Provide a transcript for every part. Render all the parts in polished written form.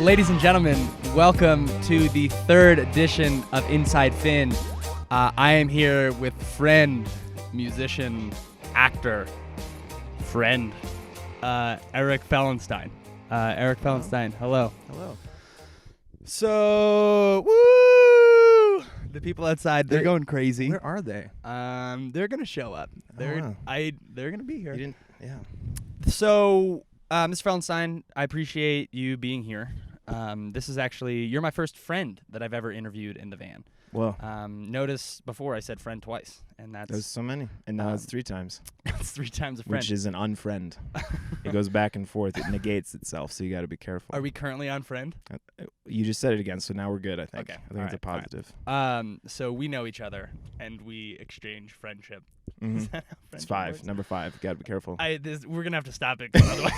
Ladies and gentlemen, welcome to the third edition of Inside Finn. I am here with friend, musician, actor, friend, Erik Fellenstein. Erik Fellenstein, hello. Hello. So, woo! The people outside, they're going crazy. Where are they? They're gonna show up. They're gonna be here. You didn't. Yeah. So, Mr. Fellenstein, I appreciate you being here. This is actually, you're my first friend that I've ever interviewed in the van. Well, Notice before I said friend twice, and there's so many, and now it's 3 times, it's 3 times a friend. which is an unfriend. It goes back and forth. It negates itself, so you got to be careful. Are we currently on friend? You just said it again, so now we're good. I think. Okay. I think it's a positive. So we know each other, and we exchange friendship. Mm-hmm. Is that how It's friendship 5. works? Number 5. Got to be careful. We're gonna have to stop it, 'cause otherwise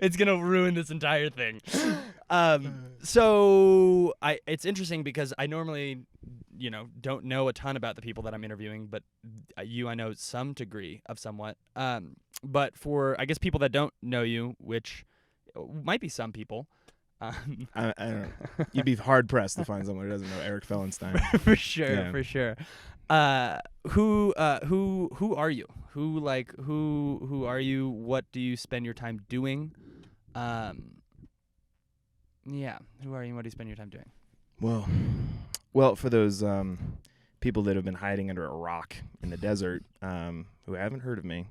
it's gonna ruin this entire thing. So it's interesting because I normally, don't know a ton about the people that I'm interviewing, but I know some degree of somewhat. But for, I guess, people that don't know you, which might be some people. I don't know. You'd be hard pressed to find someone who doesn't know Erik Fellenstein. For sure, Yeah. for sure. Who are you? Who are you? What do you spend your time doing? Yeah. Who are you? What do you spend your time doing? Well, for those people that have been hiding under a rock in the desert, who haven't heard of me,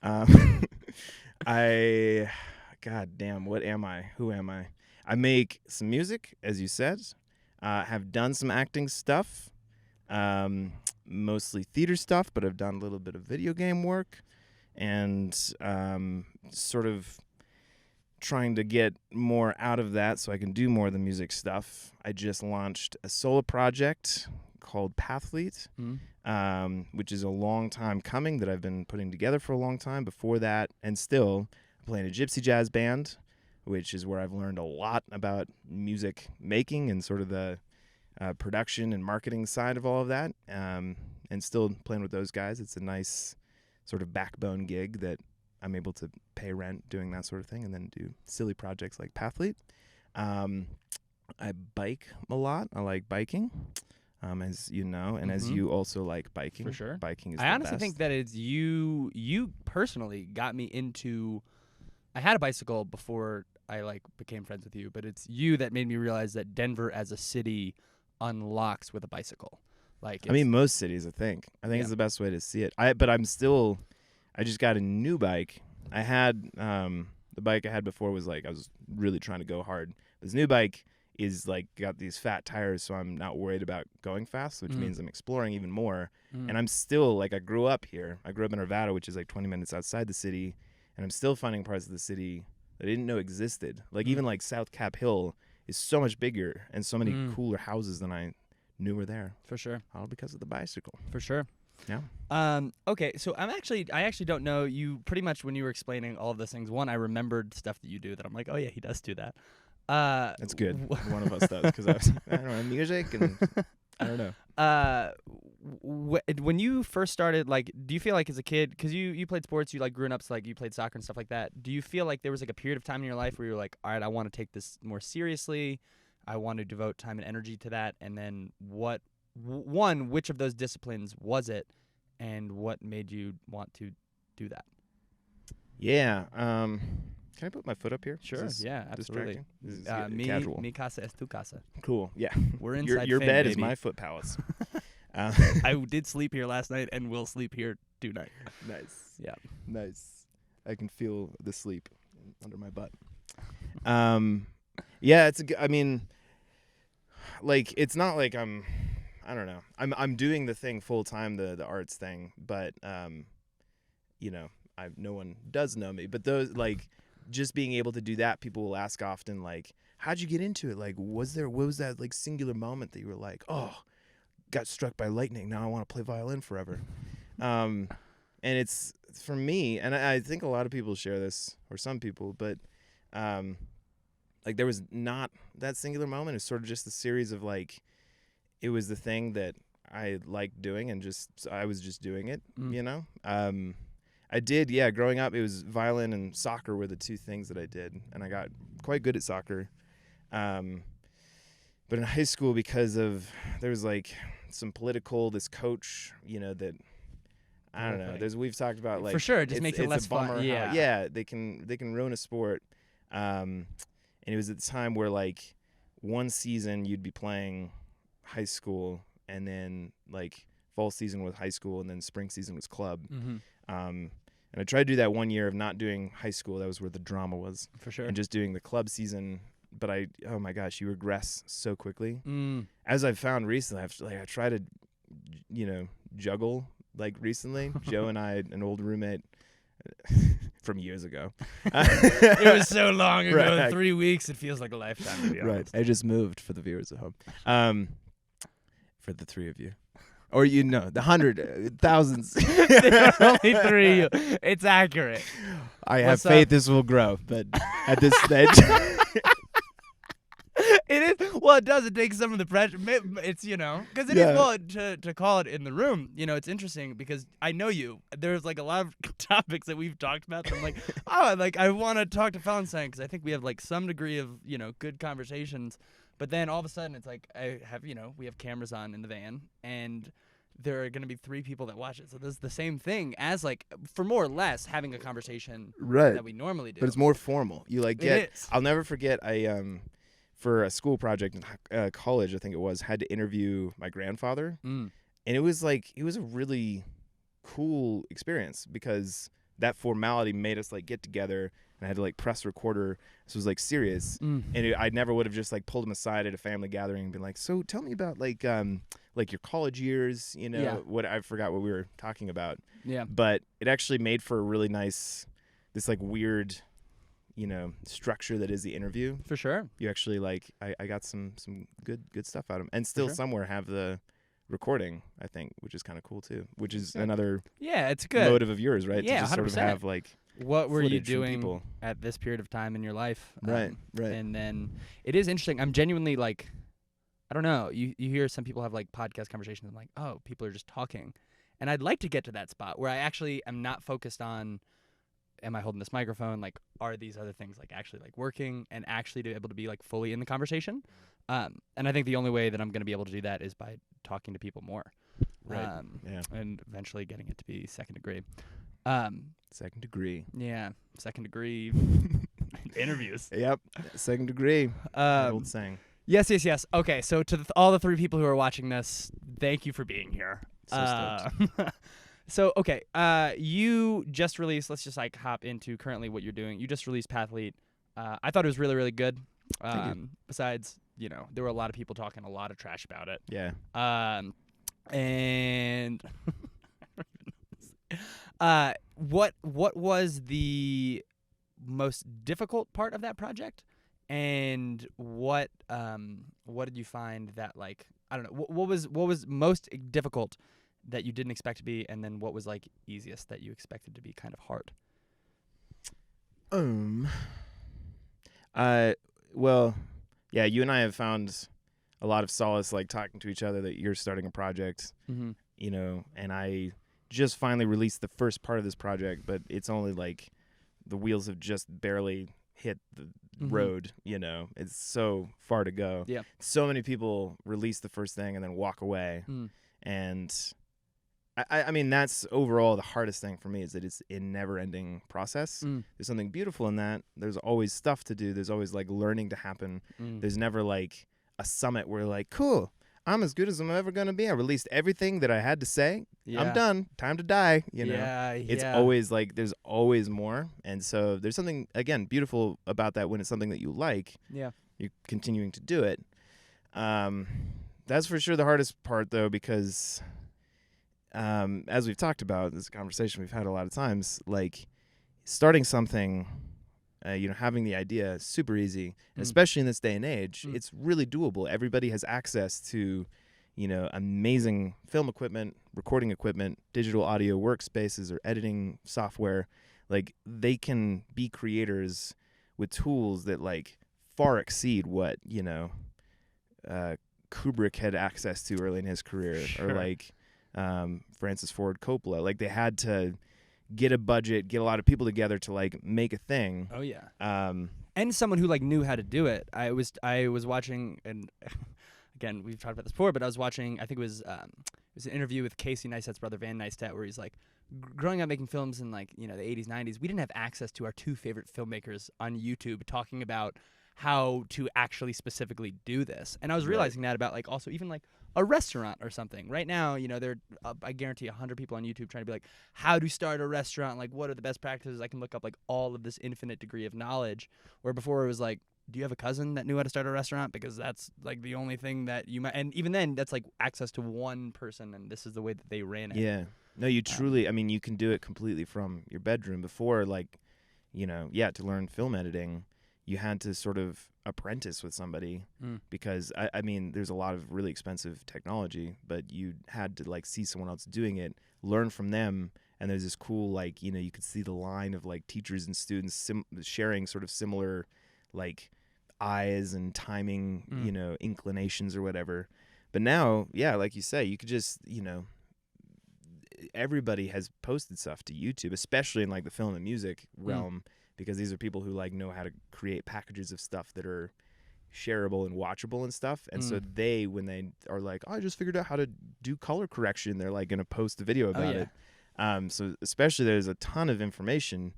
God damn, what am I? Who am I? I make some music, as you said. Have done some acting stuff, mostly theater stuff, but I've done a little bit of video game work, and sort of trying to get more out of that so I can do more of the music stuff. I just launched a solo project called Pathlete, which is a long time coming that I've been putting together for a long time. Before that, and still, I'm playing a gypsy jazz band, which is where I've learned a lot about music making and sort of the production and marketing side of all of that, and still playing with those guys. It's a nice sort of backbone gig that I'm able to pay rent doing that sort of thing, and then do silly projects like Pathlete. I bike a lot. I like biking, as you know, and as you also like biking. For sure. Biking is I the honestly best. think that it's you personally got me into, I had a bicycle before I became friends with you, but it's you that made me realize that Denver as a city unlocks with a bicycle. I mean, most cities, I think it's the best way to see it. I just got a new bike. I had the bike I had before was I was really trying to go hard. This new bike is got these fat tires, so I'm not worried about going fast, which means I'm exploring even more. And I'm still I grew up here. I grew up in Arvada, which is 20 minutes outside the city, and I'm still finding parts of the city that I didn't know existed. Even South Cap Hill is so much bigger and so many cooler houses than I knew were there. For sure. All because of the bicycle. For sure. Yeah. Okay, so I actually don't know you pretty much. When you were explaining all of those things, one, I remembered stuff that you do that I'm like, oh yeah, he does do that. That's good. One of us does, because I don't know, music, and I don't know. When you first started, do you feel as a kid, because you played sports, you growing up, so you played soccer and stuff like that, do you feel there was a period of time in your life where you were all right, I want to take this more seriously, I want to devote time and energy to that, and then which of those disciplines was it, and what made you want to do that? Yeah. Can I put my foot up here? Sure. Yeah, absolutely. This is casual. Mi casa es tu casa. Cool. Yeah. We're inside. Your Finn, bed baby. is my foot palace. I did sleep here last night and will sleep here tonight. Nice. Yeah. Nice. I can feel the sleep under my butt. Yeah, it's it's not I don't know. I'm doing the thing full time, the arts thing, but no one does know me. But those just being able to do that, people will ask often how'd you get into it? What was that singular moment that you were oh, got struck by lightning, now I want to play violin forever. And it's for me, and I think a lot of people share this, or some people, but there was not that singular moment. It's sort of just a series of it was the thing that I liked doing, and I was just doing it, I did, growing up, it was violin and soccer were the two things that I did, and I got quite good at soccer. But in high school, because of there was like some this coach, that I don't know. We've talked about like for sure, it just makes it it's less a bummer fun. how, yeah, they can ruin a sport. And it was at the time where like one season you'd be playing high school, and then like fall season was high school, and then spring season was club. And I tried to do that 1 year of not doing high school. That was where the drama was. For sure. And just doing the club season. But oh my gosh, you regress so quickly. As I've found recently, I try to, juggle like recently. Joe and I, an old roommate from years ago. It was so long ago. Right. 3 weeks. It feels like a lifetime, to be honest. Right. I just moved for the viewers at home. For the three of you. Or the thousands. There are only 3. It's accurate. I have What's faith up? this will grow, but at this stage. It is. Well, it does. It takes some of the pressure. It's, because it is, well, to call it in the room, it's interesting because I know you. There's like a lot of topics that we've talked about that I'm like, I want to talk to Fellenstein because I think we have like some degree of, good conversations. But then all of a sudden it's like we have cameras on in the van, and there are going to be 3 people that watch it. So this is the same thing as like, for more or less, having a conversation that we normally do. But it's more formal. You like get. It is. I'll never forget. I for a school project in college, I think it was, had to interview my grandfather, and it was a really cool experience because that formality made us like get together. And I had to like press recorder. This was like serious, and I never would have just like pulled him aside at a family gathering and been like, "So tell me about like your college years." What I forgot what we were talking about. Yeah. But it actually made for a really nice, this like weird, structure that is the interview. For sure. You actually like I got some good stuff out of him, and still somewhere have the recording, I think, which is kind of cool too. Which is another it's good motive of yours, right? Yeah, to just 100%. sort of have like. What were you footage from doing people. at this period of time in your life? Right. And then it is interesting. I'm genuinely like, I don't know. You hear some people have like podcast conversations. I'm like, oh, people are just talking. And I'd like to get to that spot where I actually am not focused on, am I holding this microphone? Like, are these other things like actually like working and actually to be able to be like fully in the conversation? And I think the only way that I'm going to be able to do that is by talking to people more. Right. And eventually getting it to be second degree. Second degree. Yeah, second degree interviews. Yep, second degree. Old saying. Yes. Okay, so to all the 3 people who are watching this, thank you for being here. So So, okay, you just released, let's just like hop into currently what you're doing. You just released Pathlete. I thought it was really, really good. Besides, there were a lot of people talking a lot of trash about it. Yeah. And what was the most difficult part of that project, and what did you find that like, I don't know, what was most difficult that you didn't expect to be, and then what was like easiest that you expected to be kind of hard? Well, yeah, you and I have found a lot of solace like talking to each other that you're starting a project, and I just finally released the first part of this project, but it's only like the wheels have just barely hit the road, it's so far to go. Yeah. So many people release the first thing and then walk away. And I mean, that's overall the hardest thing for me, is that it's a never-ending process. There's something beautiful in that. There's always stuff to do. There's always like learning to happen. There's never like a summit where like, cool, I'm as good as I'm ever going to be. I released everything that I had to say. Yeah. I'm done. Time to die. It's always like, there's always more. And so there's something, again, beautiful about that when it's something that you like. Yeah. You're continuing to do it. That's for sure the hardest part, though, because as we've talked about, this is a conversation we've had a lot of times, like starting something, having the idea is super easy, especially in this day and age. It's really doable. Everybody has access to, amazing film equipment, recording equipment, digital audio workspaces, or editing software. Like, they can be creators with tools that like far exceed what, Kubrick had access to early in his career, or like Francis Ford Coppola. Like, they had to get a budget, get a lot of people together to like make a thing. Oh yeah. Um, And someone who like knew how to do it. I was watching, and again we've talked about this before, but I was watching. I think it was an interview with Casey Neistat's brother Van Neistat, where he's like, growing up making films in like the 80s, 90s, we didn't have access to our two favorite filmmakers on YouTube talking about how to actually specifically do this. And I was realizing that about like also even like a restaurant or something. Right now, there are, I guarantee 100 people on YouTube trying to be like, how to start a restaurant, like what are the best practices? I can look up like all of this infinite degree of knowledge, where before it was like, do you have a cousin that knew how to start a restaurant? Because that's like the only thing that you might, and even then that's like access to one person and this is the way that they ran it. Yeah. No, you truly, I mean, you can do it completely from your bedroom. Before, like, to learn film editing, you had to sort of apprentice with somebody because, I mean, there's a lot of really expensive technology, but you had to, like, see someone else doing it, learn from them, and there's this cool, like, you could see the line of, like, teachers and students sharing sort of similar, like, eyes and timing, inclinations or whatever. But now, yeah, like you say, you could just, everybody has posted stuff to YouTube, especially in like the film and music realm, because these are people who like know how to create packages of stuff that are shareable and watchable and stuff. And so when they are like, oh, I just figured out how to do color correction, they're like going to post a video about it. So especially there's a ton of information,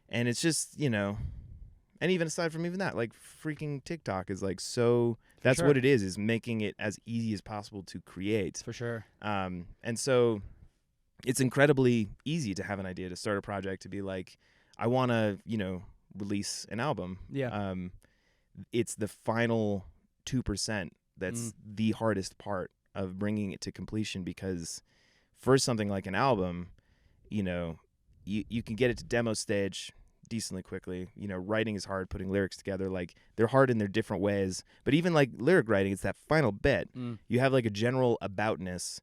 and it's just, and even aside from even that, like freaking TikTok is like that's what it is making it as easy as possible to create. For sure. And so it's incredibly easy to have an idea, to start a project, to be like, I want to, release an album. Yeah. It's the final 2% that's the hardest part of bringing it to completion, because for something like an album, you can get it to demo stage decently quickly. Writing is hard, putting lyrics together, like they're hard in their different ways. But even like lyric writing, it's that final bit. You have like a general aboutness,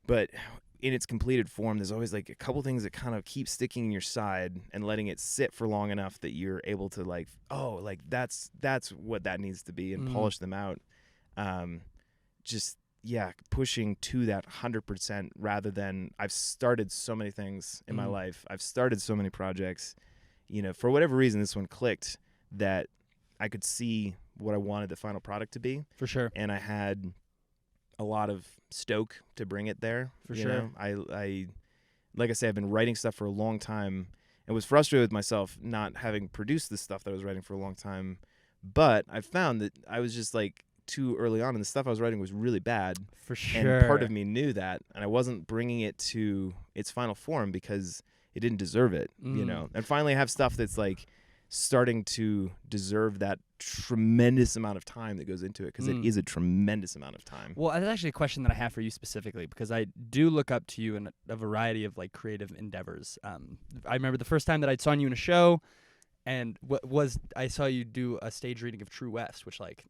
but in its completed form, there's always like a couple things that kind of keep sticking in your side and letting it sit for long enough that you're able to like, oh, like that's what that needs to be, and polish them out. Pushing to that 100% rather than, I've started so many things in my life. I've started so many projects, for whatever reason, this one clicked that I could see what I wanted the final product to be. For sure. And I had a lot of stoke to bring it there. For sure. I like I say, I've been writing stuff for a long time and was frustrated with myself not having produced the stuff that I was writing for a long time. But I found that I was just like too early on, and the stuff I was writing was really bad. For sure. And part of me knew that, and I wasn't bringing it to its final form because it didn't deserve it, And finally I have stuff that's like starting to deserve that tremendous amount of time that goes into it, because it is a tremendous amount of time. Well, that's actually a question that I have for you specifically, because I do look up to you in a variety of like creative endeavors. I remember the first time that I saw you in a show, and I saw you do a stage reading of True West, which like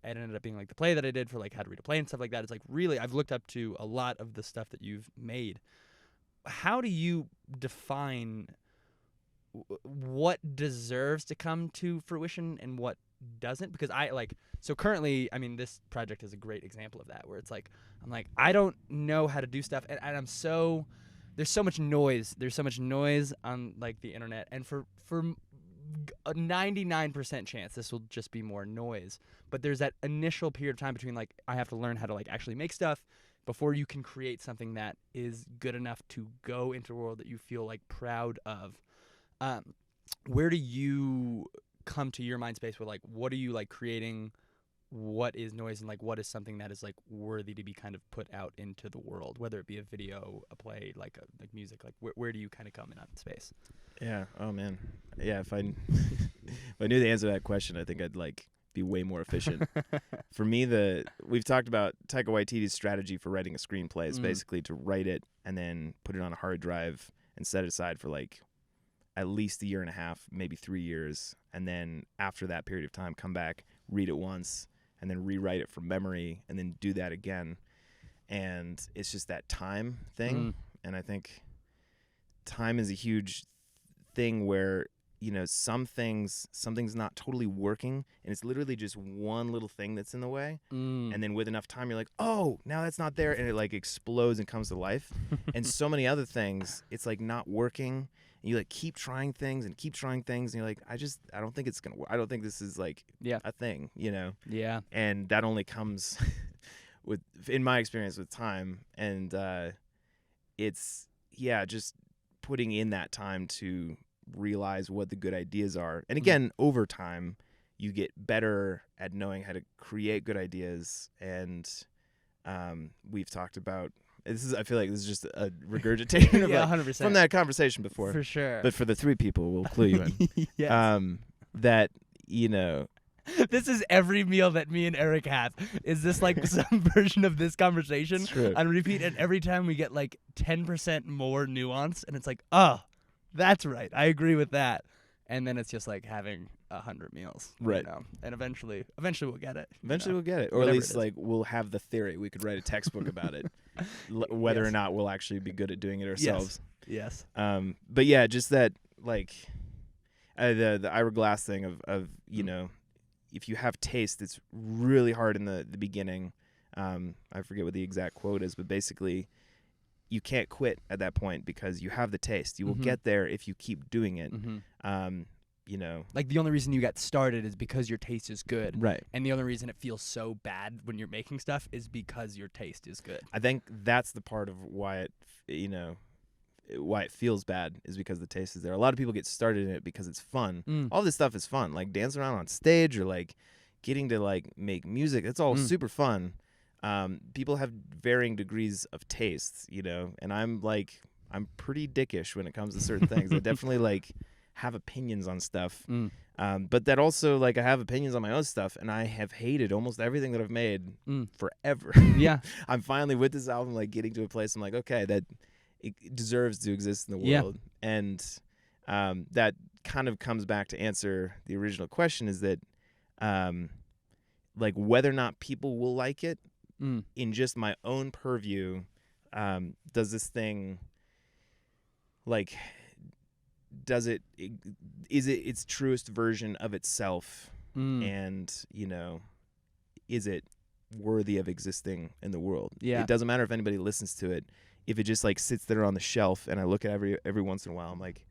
it ended up being like the play that I did for like how to read a play and stuff like that. It's like really, I've looked up to a lot of the stuff that you've made. How do you define what deserves to come to fruition and what doesn't? Because so currently, I mean, this project is a great example of that, where it's like, I'm like, I don't know how to do stuff, and there's so much noise. There's so much noise on like the internet, and for a 99% chance this will just be more noise. But there's that initial period of time between like, I have to learn how to like actually make stuff before you can create something that is good enough to go into a world that you feel like proud of. Where do you come to your mind space with like, what are you like creating? What is noise, and like what is something that is like worthy to be kind of put out into the world, whether it be a video, a play, like music? Like where do you kind of come in on space? Yeah. Oh man. Yeah. If I knew the answer to that question, I think I'd like be way more efficient. For me, we've talked about Taika Waititi's strategy for writing a screenplay is basically to write it and then put it on a hard drive and set it aside for like at least a year and a half, maybe 3 years. And then after that period of time, come back, read it once, and then rewrite it from memory, and then do that again. And it's just that time thing. And I think time is a huge thing where something's not totally working, and it's literally just one little thing that's in the way. And then with enough time, you're like, oh, now that's not there, and it like explodes and comes to life. And so many other things, it's like not working, and you like keep trying things, and you're like, I don't think it's gonna work. I don't think this is like a thing, Yeah. And that only comes in my experience, with time. And it's just putting in that time to realize what the good ideas are. And again, over time, you get better at knowing how to create good ideas. And we've talked about this. I feel like this is just a regurgitation of 100%. from that conversation before, For sure. But for the 3 people, we'll clue you in. Yes. That this is every meal that me and Eric have. Is this like some version of this conversation on repeat? And every time we get like 10% more nuance, and it's like, oh, that's right, I agree with that. And then it's just like having 100 meals, right? And eventually we'll get it. Eventually we'll get it, or Whatever at least like we'll have the theory. We could write a textbook about it, whether or not we'll actually be good at doing it ourselves. Yes. But yeah, just that like the hourglass thing of if you have taste, it's really hard in the beginning. I forget what the exact quote is, but basically, you can't quit at that point because you have the taste. You will get there if you keep doing it. Like the only reason you got started is because your taste is good. Right. And the only reason it feels so bad when you're making stuff is because your taste is good. I think that's the part of why it feels bad, is because the taste is there. A lot of people get started in it because it's fun. All this stuff is fun, like dancing around on stage or like getting to like make music. It's all super fun. People have varying degrees of tastes, and I'm pretty dickish when it comes to certain things. I definitely like have opinions on stuff. But that also, like, I have opinions on my own stuff, and I have hated almost everything that I've made forever. Yeah. I'm finally with this album, like, getting to a place I'm like, okay, that it deserves to exist in the world. And that kind of comes back to answer the original question, is that like whether or not people will like it, in just my own purview, does this thing, like, is it its truest version of itself? And is it worthy of existing in the world? It doesn't matter if anybody listens to it. If it just like sits there on the shelf and I look at every once in a while, I'm like,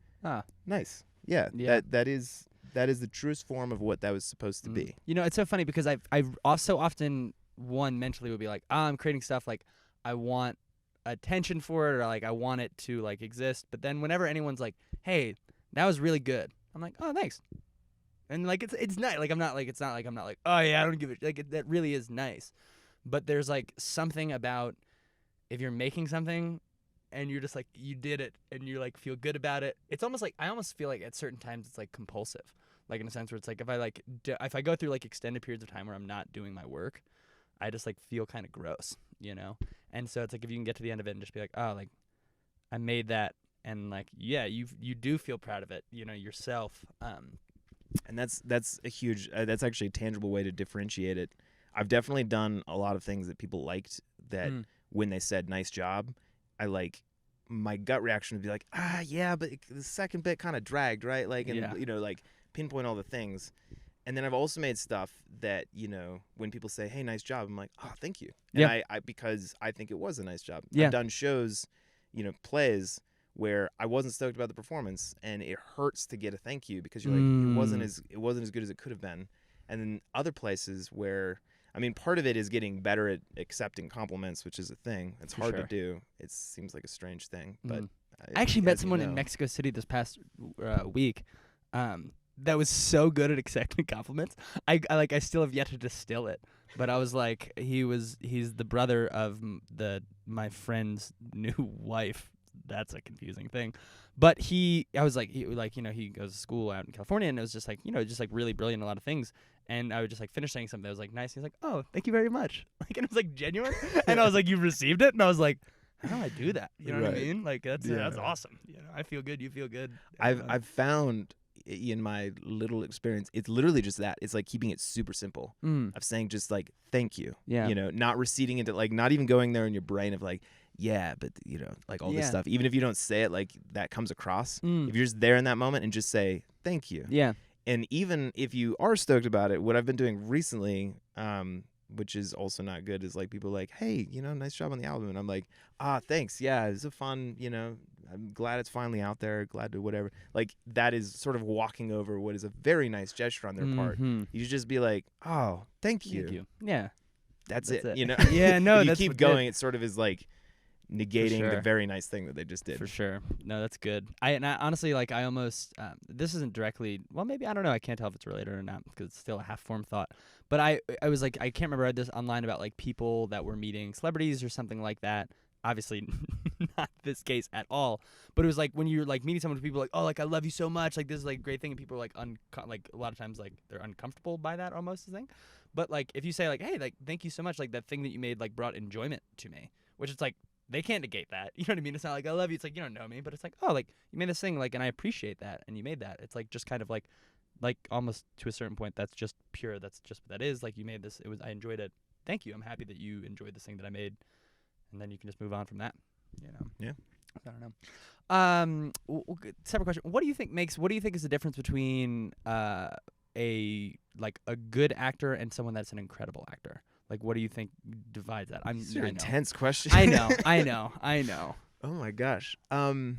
nice. Yeah. That is the truest form of what that was supposed to be. It's so funny because I also often mentally would be like, I'm creating stuff, like I want attention for it, or like I want it to like exist. But then whenever anyone's like, hey, that was really good, I'm like, oh, thanks. And like it's nice. Like I'm not like oh yeah, I don't give it, like that really is nice. But there's like something about if you're making something and you're just like, you did it and you like feel good about it, it's almost like, I almost feel like at certain times it's like compulsive, like in a sense where it's like if I go through like extended periods of time where I'm not doing my work, I just like feel kind of gross, and so it's like if you can get to the end of it and just be like, oh, like I made that, and like you do feel proud of it, yourself. And that's a huge that's actually a tangible way to differentiate it. I've definitely done a lot of things that people liked that when they said nice job, I like, my gut reaction would be like, yeah, but the second bit kind of dragged, right? Like, and like pinpoint all the things. And then I've also made stuff that, when people say, hey, nice job, I'm like, oh, thank you. And I because I think it was a nice job. I've done shows, plays where I wasn't stoked about the performance, and it hurts to get a thank you because you're like, it wasn't as good as it could have been. And then other places where, I mean, part of it is getting better at accepting compliments, which is a thing. It's hard to do. It seems like a strange thing, but I actually met someone in Mexico City this past week that was so good at accepting compliments. I still have yet to distill it, but I was like, he's the brother of my friend's new wife. That's a confusing thing. But he goes to school out in California, and it was just like, just like really brilliant in a lot of things. And I would just like finish saying something that was like nice. He's like, oh, thank you very much. Like, and it was like genuine. And I was like, you received it? And I was like, how do I do that? You know what I mean? Like, that's awesome. I feel good. You feel good. I've found in my little experience, it's literally just that. It's like keeping it super simple. Of saying just like, thank you. Yeah. Not receding into like, not even going there in your brain of like, yeah, but you know, like all this Yeah. stuff. Even if you don't say it, like that comes across. Mm. If you're just there in that moment and just say thank you. Yeah. And even if you are stoked about it, what I've been doing recently, which is also not good, is like people are like, hey, you know, nice job on the album. And I'm like, thanks. Yeah, it's a fun, you know, I'm glad it's finally out there. Glad to whatever. Like that is sort of walking over what is a very nice gesture on their part. Mhm. You should just be like, oh, thank you. Thank you. Yeah. That's That's it. it. You know? Yeah, no, if you that's keep good. going, it sort of is like negating sure. the very nice thing that they just did. For sure. No, that's good. I honestly, like, I almost, this isn't directly, well, maybe, I don't know. I can't tell if it's related or not because it's still a half-formed thought. But I was like, I can't remember, I read this online about, like, people that were meeting celebrities or something like that. Obviously, not this case at all. But it was like when you're, like, meeting someone, people are like, oh, like, I love you so much. Like, this is, like, a great thing. And people are, like, like, a lot of times, like, they're uncomfortable by that almost, I think. But, like, if you say, like, hey, like, thank you so much. Like, that thing that you made, like, brought enjoyment to me. Which it's like, they can't negate that. You know what I mean? It's not like, I love you. It's like, you don't know me. But it's like, oh, like, you made this thing, like, and I appreciate that. And you made that. It's like, just kind of like almost to a certain point, that's just pure. That's just what that is. Like, you made this. I enjoyed it. Thank you. I'm happy that you enjoyed this thing that I made. And then you can just move on from that. You know? Yeah. I don't know. Separate question. What do you think is the difference between a good actor and someone that's an incredible actor? Like, what do you think divides that? These are intense questions. I know. Oh my gosh. I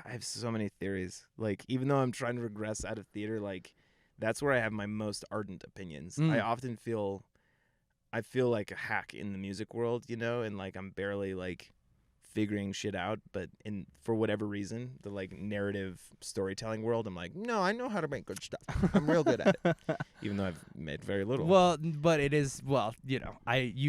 have so many theories. Like, even though I'm trying to regress out of theater, like, that's where I have my most ardent opinions. I often feel like a hack in the music world, you know, and like I'm barely like figuring shit out, but for whatever reason, the like narrative storytelling world, I'm like, no, I know how to make good stuff. I'm real good at it, even though I've made very little. Well, but it is, you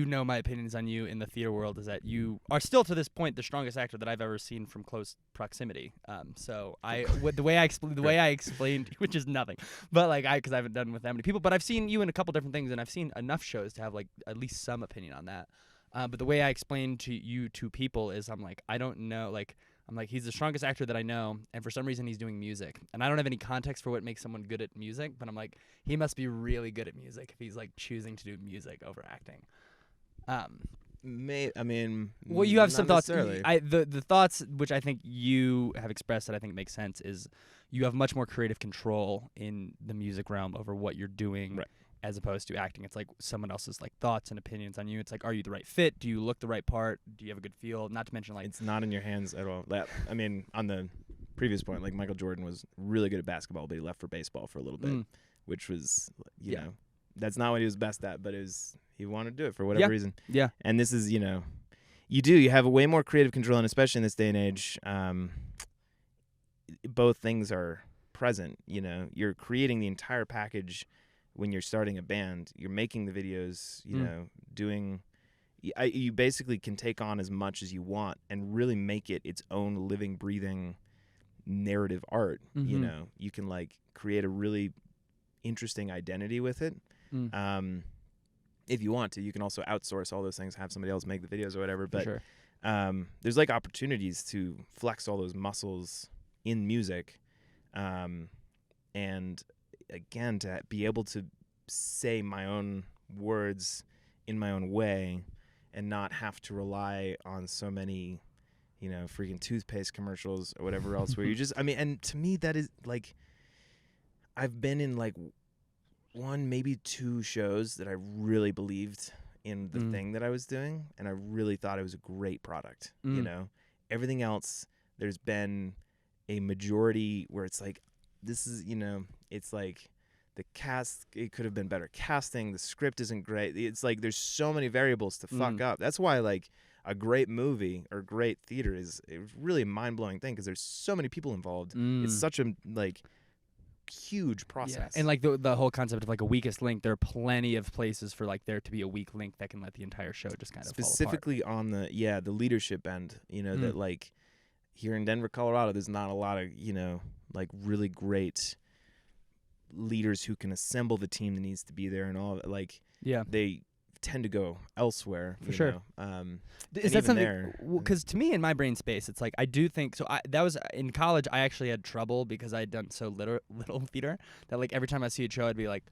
know, my opinions on you in the theater world is that you are still to this point the strongest actor that I've ever seen from close proximity. So the way I explained, which is nothing, but like because I haven't done with that many people, but I've seen you in a couple different things, and I've seen enough shows to have like at least some opinion on that. But the way I explain to you to people is I'm like, I don't know, like, I'm like, he's the strongest actor that I know, and for some reason he's doing music. And I don't have any context for what makes someone good at music, but I'm like, he must be really good at music if he's like choosing to do music over acting. Well, you have some thoughts. The thoughts which I think you have expressed that I think make sense is you have much more creative control in the music realm over what you're doing. Right. As opposed to acting. It's like someone else's like thoughts and opinions on you. It's like, are you the right fit? Do you look the right part? Do you have a good feel? Not to mention like it's not in your hands at all. On the previous point, like Michael Jordan was really good at basketball, but he left for baseball for a little bit, which was you know, that's not what he was best at, but he wanted to do it for whatever reason. Yeah. And this is, you know, you have way more creative control, and especially in this day and age, both things are present. You know, you're creating the entire package. When you're starting a band, you're making the videos, you know, you basically can take on as much as you want and really make it its own living, breathing narrative art. You know, you can like create a really interesting identity with it. If you want to, you can also outsource all those things, have somebody else make the videos or whatever. But sure. There's like opportunities to flex all those muscles in music. And again, to be able to say my own words in my own way and not have to rely on so many, you know, freaking toothpaste commercials or whatever else where you just, and to me that is like, I've been in like one, maybe two shows that I really believed in the thing that I was doing, and I really thought it was a great product. You know, everything else, there's been a majority where it's like, this is, you know, it's like the cast, it could have been better casting, the script isn't great. It's like there's so many variables to fuck up. That's why like a great movie or great theater is really a mind-blowing thing, because there's so many people involved. It's such a like huge process. Yeah. And like the whole concept of like a weakest link, there are plenty of places for like there to be a weak link that can let the entire show just kind of specifically fall apart. On the leadership end, you know, that like here in Denver, Colorado, there's not a lot of, you know, like really great leaders who can assemble the team that needs to be there and all of it. Like, they tend to go elsewhere. For sure. Is that something? Because to me, in my brain space, it's like I do think so. That was in college. I actually had trouble because I had done so little theater that like every time I see a show, I'd be like,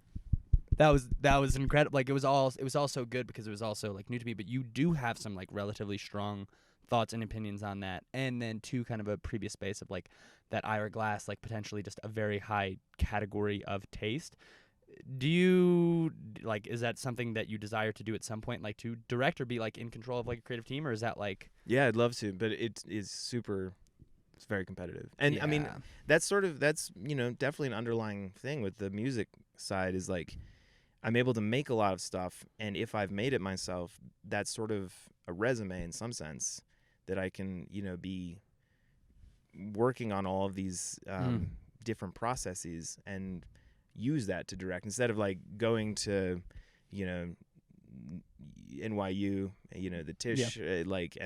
That was incredible. Like it was all so good because it was also like new to me. But you do have some like relatively strong thoughts and opinions on that, and then to kind of a previous space of like that hourglass, like potentially just a very high category of taste. Do you like? Is that something that you desire to do at some point, like to direct or be like in control of like a creative team, or is that like? Yeah, I'd love to, but it is super. It's very competitive, and I mean Yeah. that's definitely an underlying thing with the music side is like I'm able to make a lot of stuff, and if I've made it myself, that's sort of a resume in some sense that I can be working on all of these different processes and use that to direct instead of like going to NYU, the Tisch, and like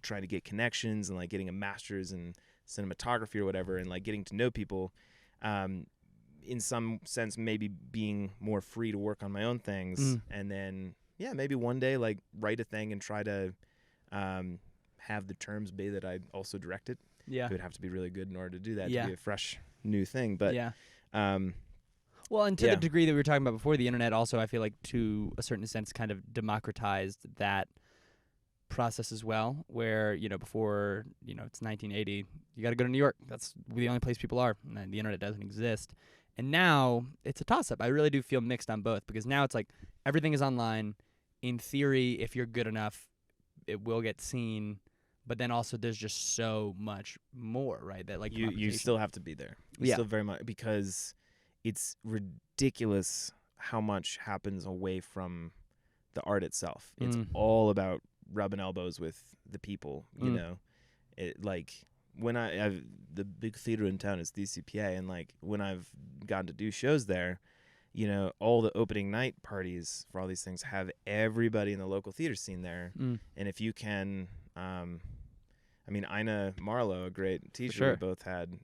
trying to get connections and like getting a master's in cinematography or whatever, and like getting to know people. In some sense, maybe being more free to work on my own things, and then maybe one day like write a thing and try to have the terms be that I also direct it. Yeah, it would have to be really good in order to do that Yeah. to be a fresh new thing. But well, and to Yeah. the degree that we were talking about before, the internet also, I feel like, to a certain sense, kind of democratized that process as well. Where before, it's 1980, you got to go to New York. That's the only place people are, and the internet doesn't exist. And now it's a toss-up. I really do feel mixed on both because now it's like everything is online. In theory, if you're good enough, it will get seen. But then also, there's just so much more, right? That like you still have to be there. You Yeah. still very much, because it's ridiculous how much happens away from the art itself. It's all about rubbing elbows with the people, you know. It like when I've the big theater in town is DCPA, and like when I've gotten to do shows there, all the opening night parties for all these things have everybody in the local theater scene there. And if you can I mean, Ina Marlowe, a great teacher sure. we both had,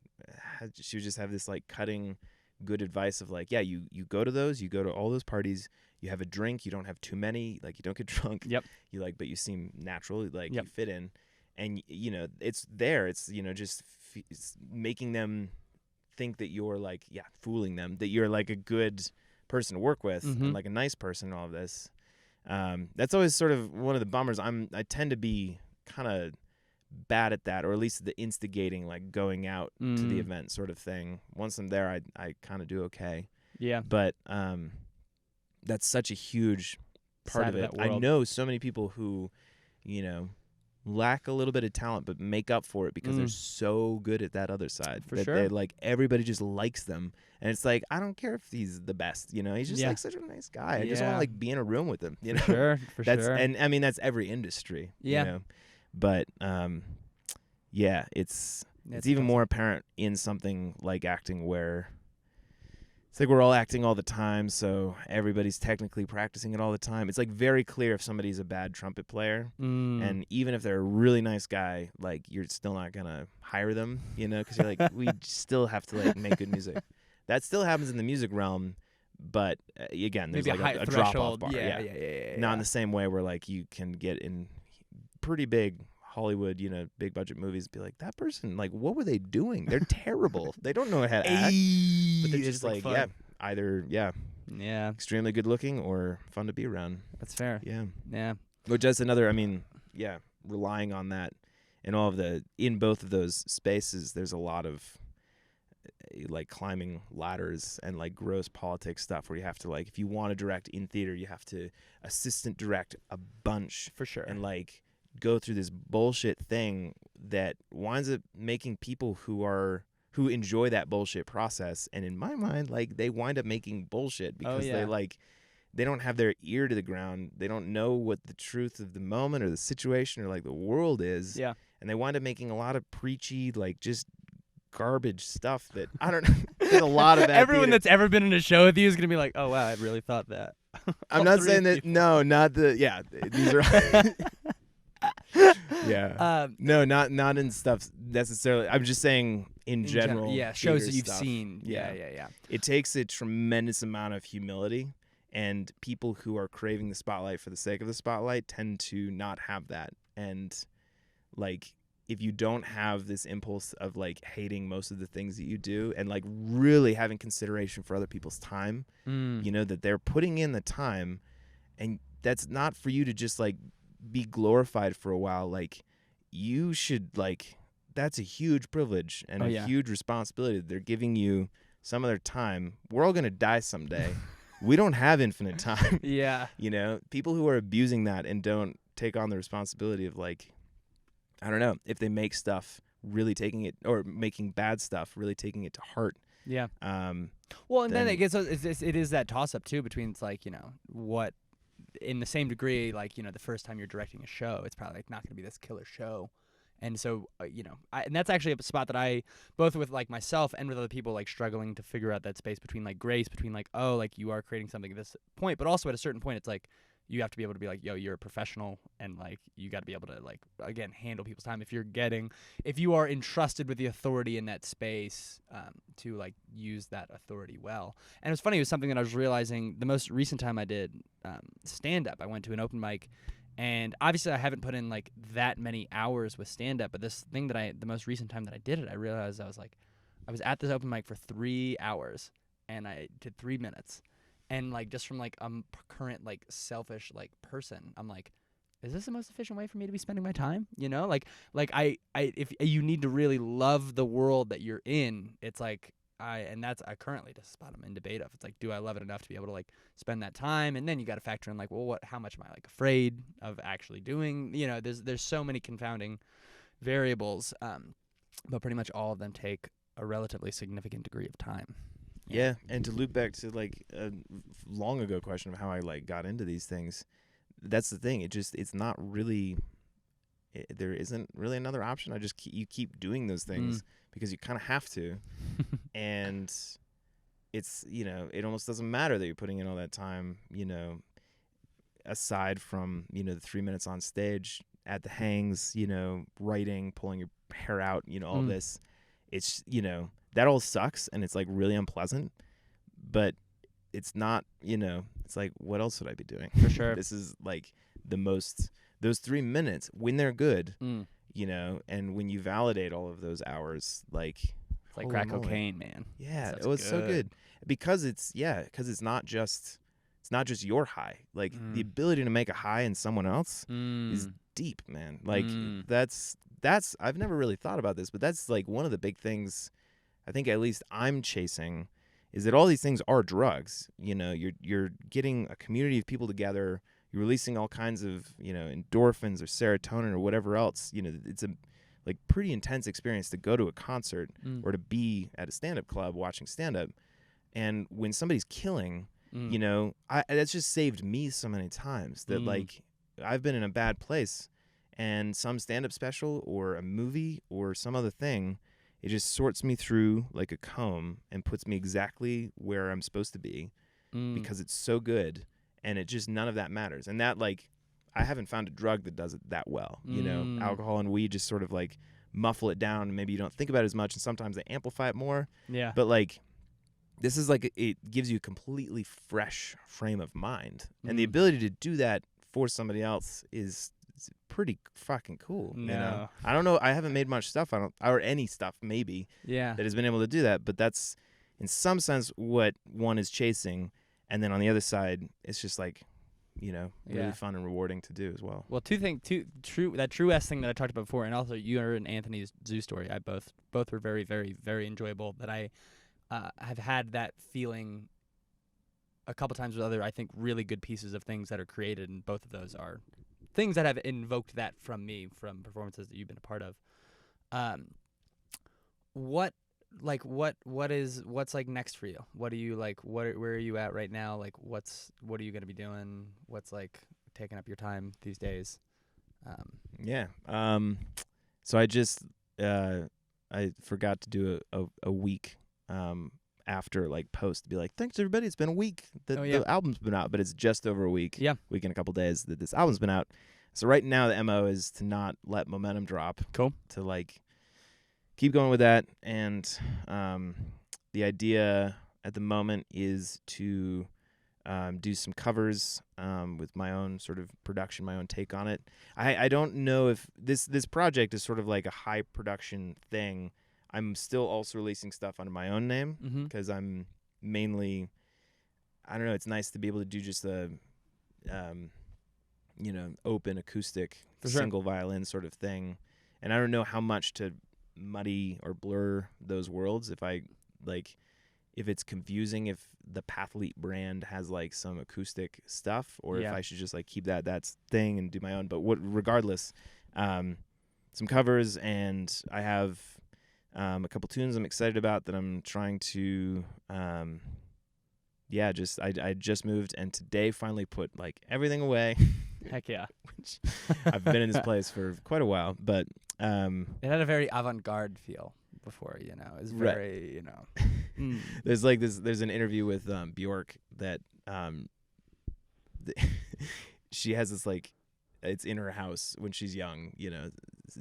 she would just have this like cutting good advice of like, you go to those, you go to all those parties, you have a drink, you don't have too many, like you don't get drunk. Yep. You like, but you seem natural, like Yep. you fit in, and it's there. It's just it's making them think that you're like, fooling them that you're like a good person to work with and like a nice person and all of this. That's always sort of one of the bummers. I tend to be kind of bad at that, or at least the instigating, like going out to the event sort of thing. Once I'm there, I kind of do okay. Yeah. But that's such a huge part Side of of it. that I world. know so many people who, lack a little bit of talent, but make up for it because they're so good at that other side. For that sure. they like everybody just likes them, and it's like I don't care if he's the best. He's just like such a nice guy. I just want to like be in a room with him. For sure. And I mean that's every industry. Yeah. But it's even more apparent in something like acting, where it's like we're all acting all the time, so everybody's technically practicing it all the time. It's like very clear if somebody's a bad trumpet player, and even if they're a really nice guy, like you're still not gonna hire them, because you're like, we still have to like make good music. That still happens in the music realm, but again, there's maybe like a drop off threshold. bar. Yeah. Not in the same way where like you can get in pretty big Hollywood, big budget movies, be like, that person, like, what were they doing? They're terrible. They don't know how to act. But they're just like, either extremely good looking or fun to be around. That's fair. Yeah. Which is another, I mean, relying on that in both of those spaces, there's a lot of like climbing ladders and like gross politics stuff where you have to like, if you want to direct in theater, you have to assistant direct a bunch. For sure. And like go through this bullshit thing that winds up making people who enjoy that bullshit process, and in my mind, like they wind up making bullshit because they don't have their ear to the ground. They don't know what the truth of the moment or the situation or like the world is. Yeah. And they wind up making a lot of preachy, like just garbage stuff that I don't know. There's a lot of that. Everyone that's ever been in a show with you is gonna be like, oh wow, I really thought that. I'm not saying that. No, not the. Yeah, these are. No, not in stuff necessarily. I'm just saying in general. Shows that you've stuff. seen. Yeah. It takes a tremendous amount of humility, and people who are craving the spotlight for the sake of the spotlight tend to not have that. And like if you don't have this impulse of like hating most of the things that you do and like really having consideration for other people's time, you know, that they're putting in the time, and that's not for you to just like be glorified for a while. Like you should like, that's a huge privilege and huge responsibility that they're giving you some of their time. We're all going to die someday. We don't have infinite time. Yeah. You know, people who are abusing that and don't take on the responsibility of like, I don't know, if they make stuff really taking it, or making bad stuff really taking it to heart. Yeah. Well, and then it gets, it is that toss up too between, it's like, you know, what, in the same degree, like, you know, the first time you're directing a show, it's probably like not going to be this killer show. And so, you know, and that's actually a spot that I, both with like myself and with other people, like struggling to figure out that space between like grace, between like, oh, like you are creating something at this point, but also at a certain point, it's like, you have to be able to be like, yo, you're a professional, and like you got to be able to like, again, handle people's time. If you are entrusted with the authority in that space, to like use that authority well. And it was funny, it was something that I was realizing the most recent time I did stand up. I went to an open mic, and obviously I haven't put in like that many hours with stand up, but this thing that the most recent time that I did it, I realized I was at this open mic for 3 hours, and I did 3 minutes. And like, just from like current like selfish like person, I'm like, is this the most efficient way for me to be spending my time? You know, like if you need to really love the world that you're in, it's like I currently, just a spot I'm in debate of. It's like, do I love it enough to be able to like spend that time? And then you got to factor in like, well, how much am I like afraid of actually doing? You know, there's so many confounding variables, but pretty much all of them take a relatively significant degree of time. Yeah, and to loop back to like a long ago question of how I like got into these things, that's the thing. It's not really, there isn't really another option. You keep doing those things because you kind of have to, and it's, you know, it almost doesn't matter that you're putting in all that time, you know, aside from, you know, the 3 minutes on stage at the hangs, you know, writing, pulling your hair out, you know, all this. It's, you know, that all sucks, and it's like really unpleasant, but it's not, you know, it's like, what else would I be doing? For sure. This is like those 3 minutes when they're good, you know, and when you validate all of those hours, like, it's like crack cocaine, man. Yeah, it was so good because it's not just your high. Like the ability to make a high in someone else is deep, man. Like that's I've never really thought about this, but that's like one of the big things I think at least I'm chasing, is that all these things are drugs. You know, you're getting a community of people together, you're releasing all kinds of, you know, endorphins or serotonin or whatever else. You know, it's a like pretty intense experience to go to a concert or to be at a stand-up club watching stand-up. And when somebody's killing, you know, that's just saved me so many times that like I've been in a bad place, and some stand-up special or a movie or some other thing, it just sorts me through like a comb and puts me exactly where I'm supposed to be because it's so good, and it just, none of that matters. And that, like, I haven't found a drug that does it that well. You know, alcohol and weed just sort of like muffle it down, and maybe you don't think about it as much, and sometimes they amplify it more. Yeah. But like, this is like, it gives you a completely fresh frame of mind. And the ability to do that for somebody else is pretty fucking cool. You know, I don't know, I haven't made much stuff, or any stuff maybe that has been able to do that, but that's in some sense what one is chasing. And then on the other side, it's just like, you know, really fun and rewarding to do as well. Well, that true S thing that I talked about before, and also you and Anthony's zoo story, I both were very, very, very enjoyable. That I have had that feeling a couple times with other, I think, really good pieces of things that are created, and both of those are things that have invoked that from me, from performances that you've been a part of. What's like next for you? What do you like? Where are you at right now? Like, what are you gonna be doing? What's like taking up your time these days? So I just I forgot to do a week after like post to be like, thanks everybody, it's been a week that the album's been out, but it's just over a week. Week and a couple days that this album's been out. So right now the MO is to not let momentum drop. Cool. To like keep going with that, and the idea at the moment is to do some covers with my own sort of production, my own take on it. I don't know if this project is sort of like a high production thing. I'm still also releasing stuff under my own name because I'm mainly, I don't know, it's nice to be able to do just a, open acoustic single violin sort of thing. And I don't know how much to muddy or blur those worlds. If it's confusing, if the Pathlete brand has like some acoustic stuff, or if I should just like keep that's thing and do my own. But regardless, some covers, and I have a couple tunes I'm excited about that I'm trying to, I just moved, and today finally put like everything away. Heck yeah. Which I've been in this place for quite a while, but it had a very avant-garde feel before, it's very, There's an interview with Bjork that she has this like, it's in her house when she's young,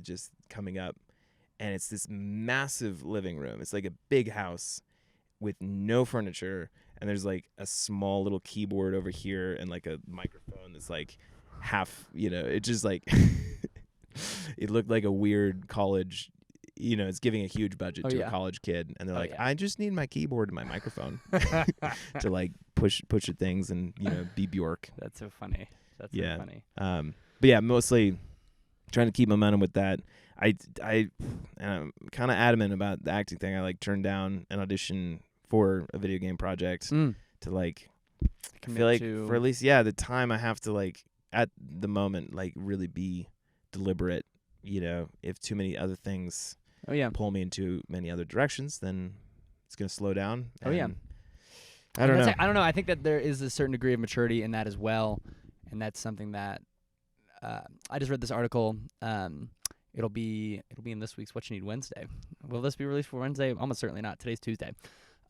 just coming up, and it's this massive living room. It's like a big house with no furniture, and there's like a small little keyboard over here and like a microphone that's like half, it just like it looked like a weird college, it's giving a huge budget to a college kid, and they're like, I just need my keyboard and my microphone to like push at things and be Bjork. That's so funny. So funny. But yeah, mostly trying to keep momentum with that. I'm kind of adamant about the acting thing. I like turned down an audition for a video game project to like, I feel like for at least the time I have to like at the moment like really be deliberate. If too many other things pull me into many other directions, then it's gonna slow down. I don't know. I don't know. I think that there is a certain degree of maturity in that as well, and that's something that I just read this article. It'll be in this week's What You Need Wednesday. Will this be released for Wednesday? Almost certainly not. Today's Tuesday.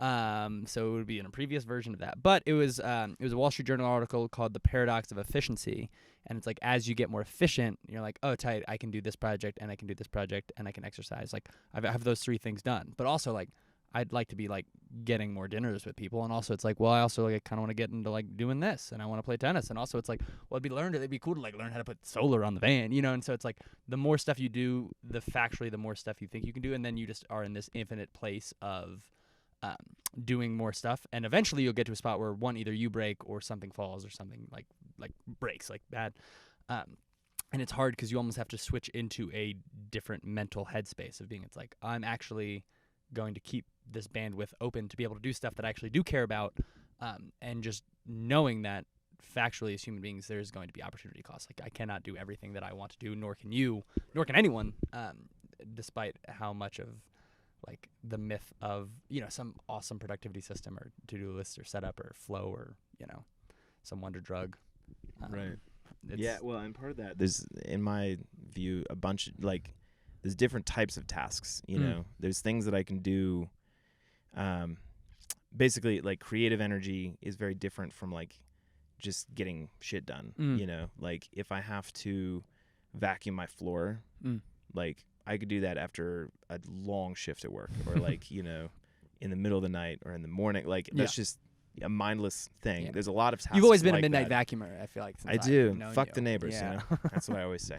So it would be in a previous version of that. But it was a Wall Street Journal article called "The Paradox of Efficiency," and it's like as you get more efficient, you're like, oh, tight, I can do this project, and I can do this project, and I can exercise. Like I have those three things done. But also like I'd like to be like getting more dinners with people, and also it's like, well, I also like kind of want to get into like doing this, and I want to play tennis, and also it's like, well, it'd be cool to like learn how to put solar on the van, and so it's like the more stuff you do, the more stuff you think you can do, and then you just are in this infinite place of doing more stuff, and eventually you'll get to a spot where either you break or something falls or something like breaks like bad, and it's hard because you almost have to switch into a different mental headspace of being, it's like, I'm actually going to keep this bandwidth open to be able to do stuff that I actually do care about, and just knowing that factually as human beings there's going to be opportunity costs. Like I cannot do everything that I want to do, nor can you, nor can anyone, despite how much of like the myth of some awesome productivity system or to-do list or setup or flow or some wonder drug. Right. Well, and part of that, there's, in my view, a bunch of like, there's different types of tasks. There's things that I can do. Basically, like creative energy is very different from like just getting shit done. Like if I have to vacuum my floor, like I could do that after a long shift at work, or like in the middle of the night or in the morning. Like that's just a mindless thing. Yeah. There's a lot of tasks. You've always been like a midnight that. vacuumer, I feel like. I do. Fuck the neighbors. That's what I always say.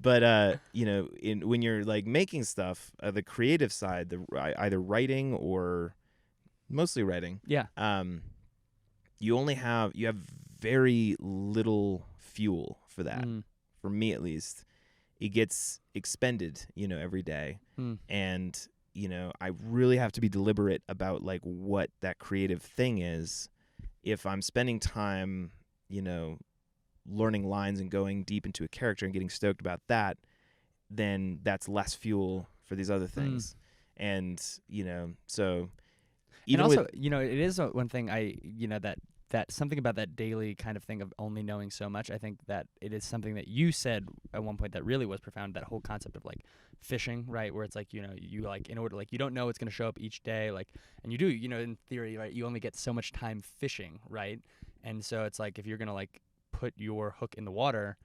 But when you're like making stuff, the creative side, either writing or mostly writing. Yeah. You have very little fuel for that. For me, at least, it gets expended, every day, and I really have to be deliberate about like what that creative thing is. If I'm spending time, learning lines and going deep into a character and getting stoked about that, then that's less fuel for these other things. And, so even and also, it is one thing that something about that daily kind of thing of only knowing so much. I think that it is something that you said at one point that really was profound, that whole concept of like fishing, right? Where it's like, you like, in order, like, you don't know what's going to show up each day. Like, and you do, in theory, right? You only get so much time fishing, right? And so it's like, if you're going to like put your hook in the water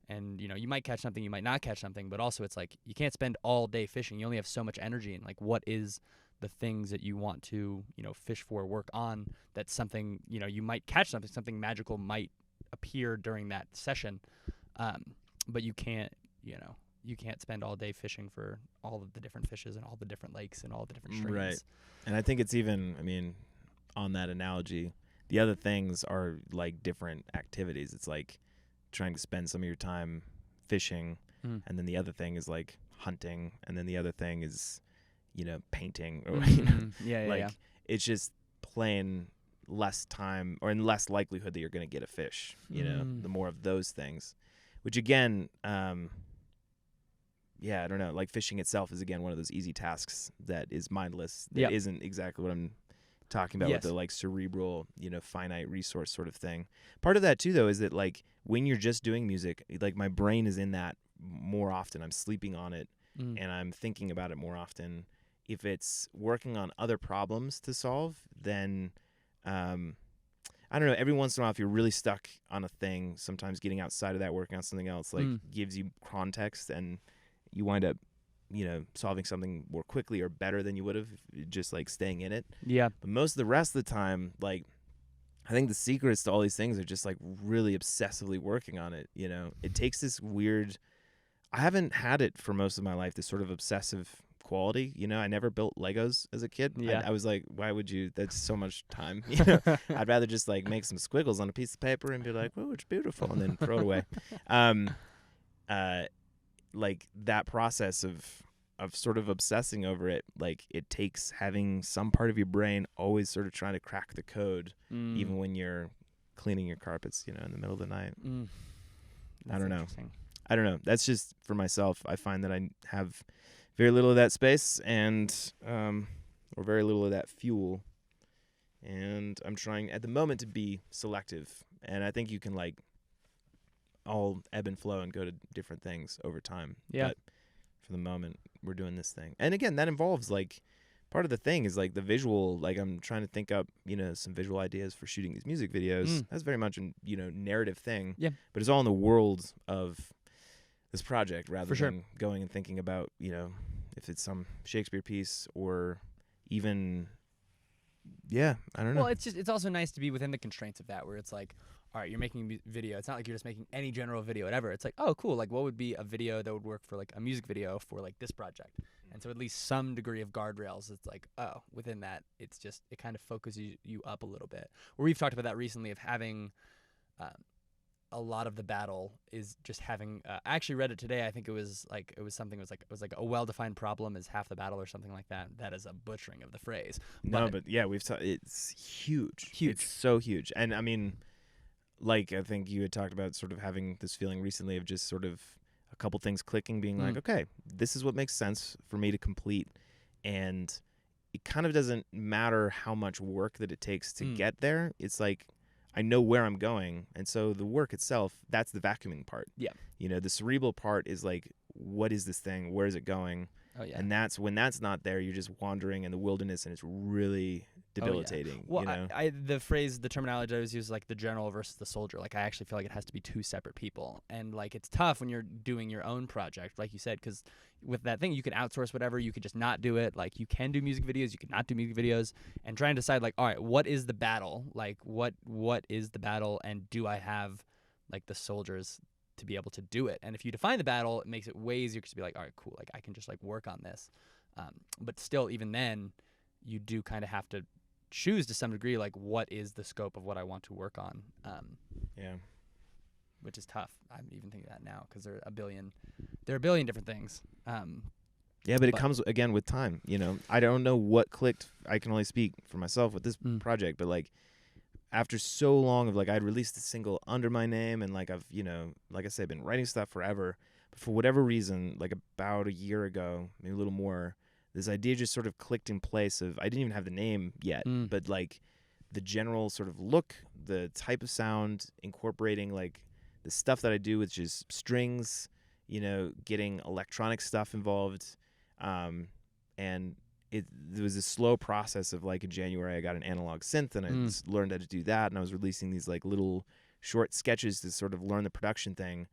and, you might catch something, you might not catch something, but also it's like, you can't spend all day fishing. You only have so much energy, and like, what is the things that you want to, fish for, work on, that's something, you might catch something magical might appear during that session. But you can't spend all day fishing for all of the different fishes and all the different lakes and all the different streams. Right. And I think it's even, I mean, on that analogy, the other things are like different activities. It's like trying to spend some of your time fishing, and then the other thing is like hunting, and then the other thing is, painting, or it's just plain less time, or in less likelihood that you're going to get a fish, the more of those things, which again, I don't know, like fishing itself is again one of those easy tasks that is mindless, that isn't exactly what I'm talking about with the like cerebral, finite resource sort of thing. Part of that too though is that like when you're just doing music, like my brain is in that more often. I'm sleeping on it and I'm thinking about it more often. If it's working on other problems to solve, then I don't know, every once in a while if you're really stuck on a thing, sometimes getting outside of that, working on something else like gives you context, and you wind up solving something more quickly or better than you would have just like staying in it. Yeah. But most of the rest of the time, like I think the secrets to all these things are just like really obsessively working on it. It takes this weird, I haven't had it for most of my life, this sort of obsessive quality. I never built Legos as a kid. Yeah. I was like, why would you? That's so much time. I'd rather just like make some squiggles on a piece of paper and be like, oh, it's beautiful, and then throw it away. Like that process of sort of obsessing over it, like it takes having some part of your brain always sort of trying to crack the code, even when you're cleaning your carpets, in the middle of the night. I don't know. That's just for myself. I find that I have very little of that space and or very little of that fuel. And I'm trying at the moment to be selective. And I think you can like all ebb and flow and go to different things over time. Yeah. But for the moment, we're doing this thing. And again, that involves like part of the thing is like the visual, like I'm trying to think up, some visual ideas for shooting these music videos. That's very much a, narrative thing. Yeah. But it's all in the world of this project rather For than going and thinking about, if it's some Shakespeare piece or even, I don't know. Well, it's also nice to be within the constraints of that, where it's like, all right, you're making a video. It's not like you're just making any general video, whatever. It's like, oh, cool. Like, what would be a video that would work for like a music video for like this project? And so at least some degree of guardrails. It's like, oh, within that, it kind of focuses you up a little bit. Where we've talked about that recently of having a lot of the battle is just having. I actually read it today. I think it was like a well-defined problem is half the battle or something like that. That is a butchering of the phrase. But yeah, it's huge. It's so huge, and I mean. Like, I think you had talked about sort of having this feeling recently of just sort of a couple things clicking, being like, okay, this is what makes sense for me to complete. And it kind of doesn't matter how much work that it takes to get there. It's like, I know where I'm going. And so the work itself, that's the vacuuming part. Yeah. The cerebral part is like, what is this thing? Where is it going? Oh, yeah. And that's when that's not there, you're just wandering in the wilderness and it's really debilitating. Well, the terminology I always use is like the general versus the soldier. Like I actually feel like it has to be two separate people, and like it's tough when you're doing your own project, like you said, because with that thing you can outsource whatever, you could just not do it. Like you can do music videos, you can not do music videos, and trying to decide like, all right, what is the battle? Like what is the battle, and do I have like the soldiers to be able to do it? And if you define the battle, it makes it way easier to be like, all right, cool, like I can just like work on this. But still, even then, you do kind of have to choose to some degree, like what is the scope of what I want to work on. Which is tough. I'm even thinking that now because there are a billion different things. But it comes again with time. I don't know what clicked. I can only speak for myself with this project, but like after so long of like I'd released a single under my name and like I've like I said, been writing stuff forever, but for whatever reason, like about a year ago, maybe a little more, this idea just sort of clicked in place of, I didn't even have the name yet, but like the general sort of look, the type of sound, incorporating like the stuff that I do, which is strings, getting electronic stuff involved. And it was a slow process of like in January, I got an analog synth and I just learned how to do that. And I was releasing these like little short sketches to sort of learn the production thing.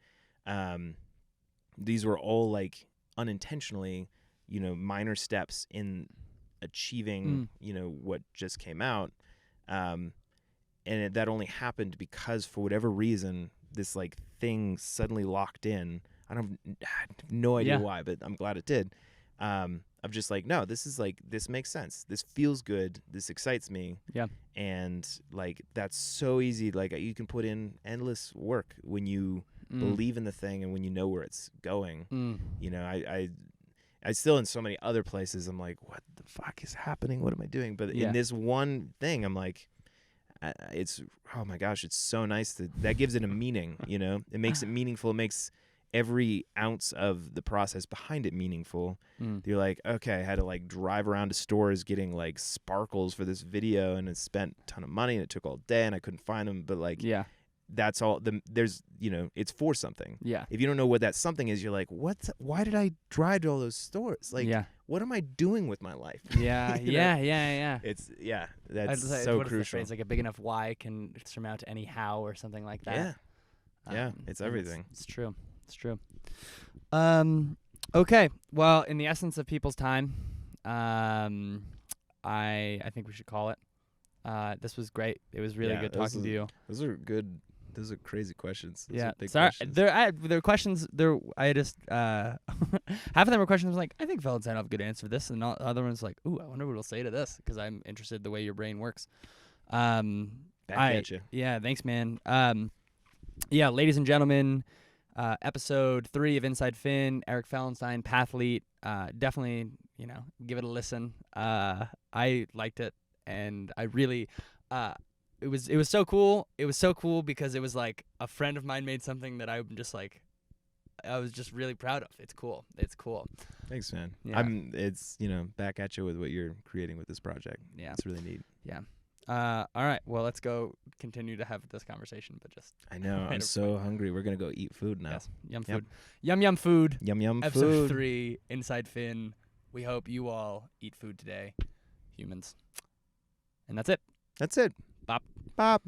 These were all like unintentionally, minor steps in achieving, what just came out. And that only happened because for whatever reason, this like thing suddenly locked in. I have no idea why, but I'm glad it did. I'm just like, no, this makes sense. This feels good. This excites me. Yeah. And like, that's so easy. Like you can put in endless work when you believe in the thing and when you know where it's going. I still in so many other places, I'm like, what the fuck is happening? What am I doing? But in this one thing, I'm like, it's, oh my gosh, it's so nice that gives it a meaning, it makes it meaningful. It makes every ounce of the process behind it meaningful. You're like, okay, I had to like drive around to stores getting like sparkles for this video, and it spent a ton of money, and it took all day, and I couldn't find them. But like, that's all. There's, it's for something. Yeah. If you don't know what that something is, you're like, why did I drive to all those stores? Like, what am I doing with my life? Yeah, yeah. It's that's so what crucial. Is the phrase? Like a big enough why can surmount any how or something like that. Yeah, it's everything. It's true. It's true. Okay. Well, in the essence of people's time, I think we should call it. This was great. It was really good talking to you. Those are good. Those are crazy questions. Those are big Sorry, questions. they're questions. I just half of them were questions. I was like, I think Fellenstein will have a good answer for this, and the other one's like, ooh, I wonder what he'll say to this, because I'm interested in the way your brain works. Back at you. Yeah, thanks, man. Ladies and gentlemen, episode 3 of Inside Fin, Erik Fellenstein, Pathlete. Definitely, give it a listen. I liked it, and I really. It was so cool. It was so cool because it was like a friend of mine made something that I'm just like, I was just really proud of. It's cool. Thanks, man. Yeah. It's back at you with what you're creating with this project. Yeah, it's really neat. Yeah. All right. Well, let's go continue to have this conversation, but just. I know. I'm so hungry. We're gonna go eat food now. Yes. Yum food. Yum food. Yum Episode food. 3, Inside Fin. We hope you all eat food today, humans. And that's it. That's it. Bop. Bop.